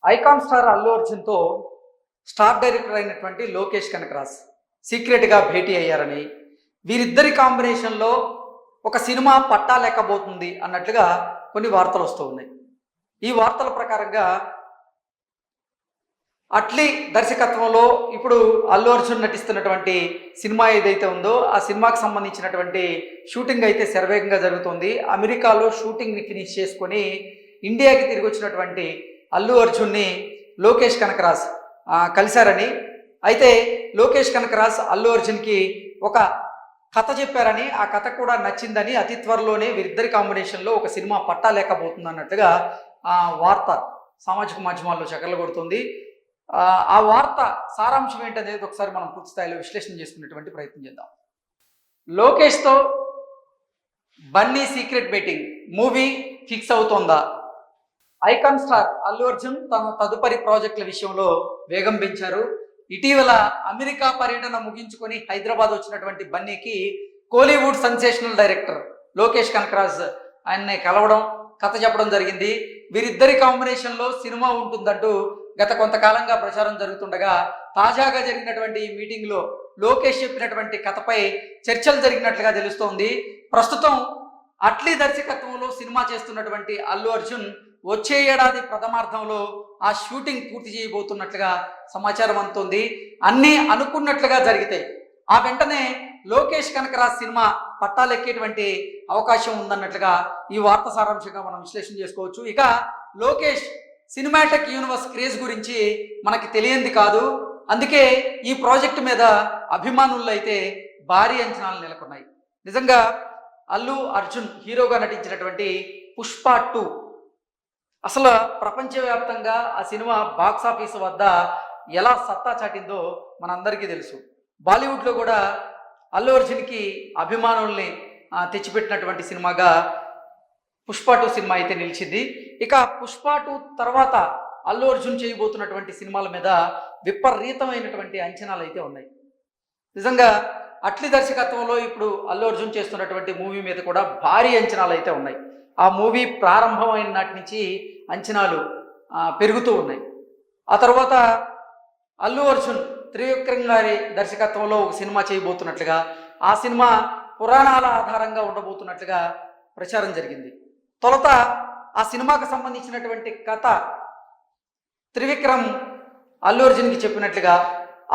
Icon star Allu అర్జున్తో star director అయినటువంటి లోకేష్ కనకరాజ్ సీక్రెట్గా భేటీ అయ్యారని, వీరిద్దరి కాంబినేషన్లో ఒక సినిమా పట్టా లేకపోతుంది అన్నట్లుగా కొన్ని వార్తలు వస్తూ ఉన్నాయి. ఈ వార్తల ప్రకారంగా అట్లీ దర్శకత్వంలో ఇప్పుడు అల్లు అర్జున్ నటిస్తున్నటువంటి సినిమా ఏదైతే ఉందో ఆ సినిమాకి సంబంధించినటువంటి షూటింగ్ అయితే శరవేగంగా జరుగుతుంది. అమెరికాలో షూటింగ్ని ఫినిష్ చేసుకొని ఇండియాకి తిరిగి వచ్చినటువంటి అల్లు అర్జున్ని లోకేష్ కనకరాజ్ కలిశారని, అయితే లోకేష్ కనకరాజ్ అల్లు అర్జున్కి ఒక కథ చెప్పారని, ఆ కథ కూడా నచ్చిందని, అతి త్వరలోనే వీరిద్దరి కాంబినేషన్లో ఒక సినిమా పట్టా లేకపోతుంది అన్నట్టుగా వార్త సామాజిక మాధ్యమాల్లో చక్కర్లు కొడుతుంది. ఆ వార్త సారాంశం ఏంటనేది ఒకసారి మనం పూర్తి స్థాయిలో విశ్లేషణ చేసుకునేటువంటి ప్రయత్నం చేద్దాం. లోకేష్తో Bunny secret meeting movie fix అవుతోందా? ఐకాన్ స్టార్ అల్లు అర్జున్ తన తదుపరి ప్రాజెక్టుల విషయంలో వేగం పెంచారు. ఇటీవల అమెరికా పర్యటన ముగించుకొని హైదరాబాద్ వచ్చినటువంటి బన్నీకి కోలీవుడ్ సెన్సేషనల్ డైరెక్టర్ లోకేష్ కనకరాజ్ ఆయన్ని కలవడం, కథ చెప్పడం జరిగింది. వీరిద్దరి కాంబినేషన్లో సినిమా ఉంటుందంటూ గత కొంతకాలంగా ప్రచారం జరుగుతుండగా తాజాగా జరిగినటువంటి ఈ మీటింగ్లో లోకేష్ చెప్పినటువంటి కథపై చర్చలు జరిగినట్లుగా తెలుస్తోంది. ప్రస్తుతం అట్లీ దర్శకత్వంలో సినిమా చేస్తున్నటువంటి అల్లు అర్జున్ వచ్చే ఏడాది ప్రథమార్థంలో ఆ షూటింగ్ పూర్తి చేయబోతున్నట్లుగా సమాచారం అందుతోంది. అన్నీ అనుకున్నట్లుగా జరిగితే ఆ వెంటనే లోకేష్ కనకరాజ్ సినిమా పట్టాలెక్కేటువంటి అవకాశం ఉందన్నట్లుగా ఈ వార్త సారాంశంగా మనం విశ్లేషణ చేసుకోవచ్చు. ఇక లోకేష్ సినిమాటిక్ యూనివర్స్ క్రేజ్ గురించి మనకి తెలియంది కాదు. అందుకే ఈ ప్రాజెక్టు మీద అభిమానుల్లో అయితే భారీ అంచనాలు నెలకొన్నాయి. నిజంగా అల్లు అర్జున్ హీరోగా నటించినటువంటి పుష్ప 2 అసలు ప్రపంచవ్యాప్తంగా ఆ సినిమా బాక్సాఫీస్ వద్ద ఎలా సత్తా చాటిందో మనందరికీ తెలుసు. బాలీవుడ్లో కూడా అల్లు అర్జున్కి అభిమానుల్ని తెచ్చిపెట్టినటువంటి సినిమాగా పుష్ప 2 సినిమా అయితే నిలిచింది. ఇక పుష్ప 2 తర్వాత అల్లు అర్జున్ చేయబోతున్నటువంటి సినిమాల మీద విపరీతమైనటువంటి అంచనాలు అయితే ఉన్నాయి. నిజంగా అట్లీ దర్శకత్వంలో ఇప్పుడు అల్లు అర్జున్ చేస్తున్నటువంటి మూవీ మీద కూడా భారీ అంచనాలు అయితే ఉన్నాయి. ఆ మూవీ ప్రారంభమైన నాటి నుంచి అంచనాలు పెరుగుతూ ఉన్నాయి. ఆ తర్వాత అల్లు అర్జున్ త్రివిక్రమ్ గారి దర్శకత్వంలో ఒక సినిమా చేయబోతున్నట్లుగా, ఆ సినిమా పురాణాల ఆధారంగా ఉండబోతున్నట్లుగా ప్రచారం జరిగింది. తొలుత ఆ సినిమాకు సంబంధించినటువంటి కథ త్రివిక్రమ్ అల్లు అర్జున్కి చెప్పినట్లుగా,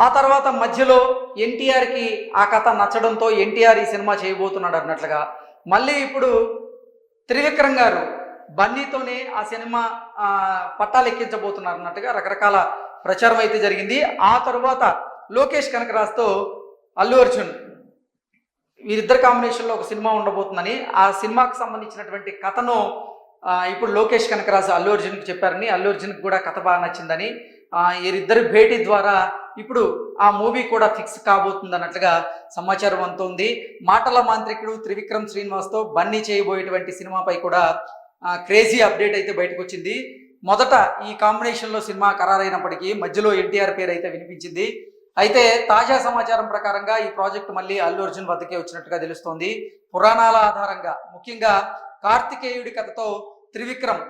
ఆ తర్వాత మధ్యలో ఎన్టీఆర్కి ఆ కథ నచ్చడంతో ఎన్టీఆర్ ఈ సినిమా చేయబోతున్నాడు అన్నట్లుగా, మళ్ళీ ఇప్పుడు త్రివిక్రమ్ గారు బన్నీతోనే ఆ సినిమా పట్టాలు ఎక్కించబోతున్నారు అన్నట్టుగా రకరకాల ప్రచారం అయితే జరిగింది. ఆ తరువాత లోకేష్ కనకరాజ్తో అల్లు అర్జున్ వీరిద్దరు కాంబినేషన్లో ఒక సినిమా ఉండబోతుందని, ఆ సినిమాకి సంబంధించినటువంటి కథను ఇప్పుడు లోకేష్ కనకరాజ్ అల్లు అర్జున్కి చెప్పారని, అల్లు అర్జున్కి కూడా కథ బాగా నచ్చిందని, వీరిద్దరి భేటీ ద్వారా ఇప్పుడు ఆ మూవీ కూడా ఫిక్స్ కాబోతుంది అన్నట్లుగా సమాచారం అందుతోంది. మాటల మాంత్రికుడు త్రివిక్రమ్ శ్రీనివాస్తో బన్నీ చేయబోయేటువంటి సినిమాపై కూడా క్రేజీ అప్డేట్ అయితే బయటకు వచ్చింది. మొదట ఈ కాంబినేషన్లో సినిమా ఖరారైనప్పటికీ మధ్యలో ఎన్టీఆర్ పేరు అయితే వినిపించింది. అయితే తాజా సమాచారం ప్రకారంగా ఈ ప్రాజెక్టు మళ్ళీ అల్లు అర్జున్ వద్దకే వచ్చినట్టుగా తెలుస్తోంది. పురాణాల ఆధారంగా, ముఖ్యంగా కార్తికేయుడి కథతో త్రివిక్రమ్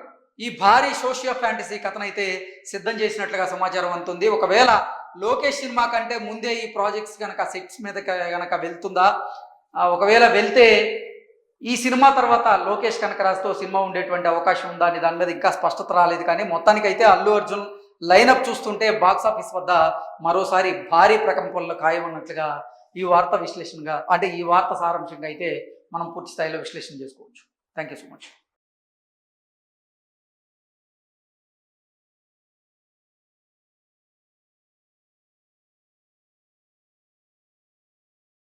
ఈ భారీ సోషియో ఫ్యాంటసీ కథనైతే సిద్ధం చేసినట్లుగా సమాచారం అందుతుంది. ఒకవేళ లోకేష్ సినిమా కంటే ముందే ఈ ప్రాజెక్ట్స్ కనుక సెట్స్ మీద కనుక వెళ్తుందా, ఒకవేళ వెళ్తే ఈ సినిమా తర్వాత లోకేష్ కనకరాజ్తో సినిమా ఉండేటువంటి అవకాశం ఉందా అని దాని మీద ఇంకా స్పష్టత రాలేదు. కానీ మొత్తానికైతే అల్లు అర్జున్ లైనప్ చూస్తుంటే బాక్సాఫీస్ వద్ద మరోసారి భారీ ప్రకంపనలు ఖాయమన్నట్లుగా ఈ వార్త విశ్లేషణగా, అంటే ఈ వార్త సారాంశంగా అయితే మనం పూర్తి స్థాయిలో విశ్లేషణ చేసుకోవచ్చు. Thank you so much.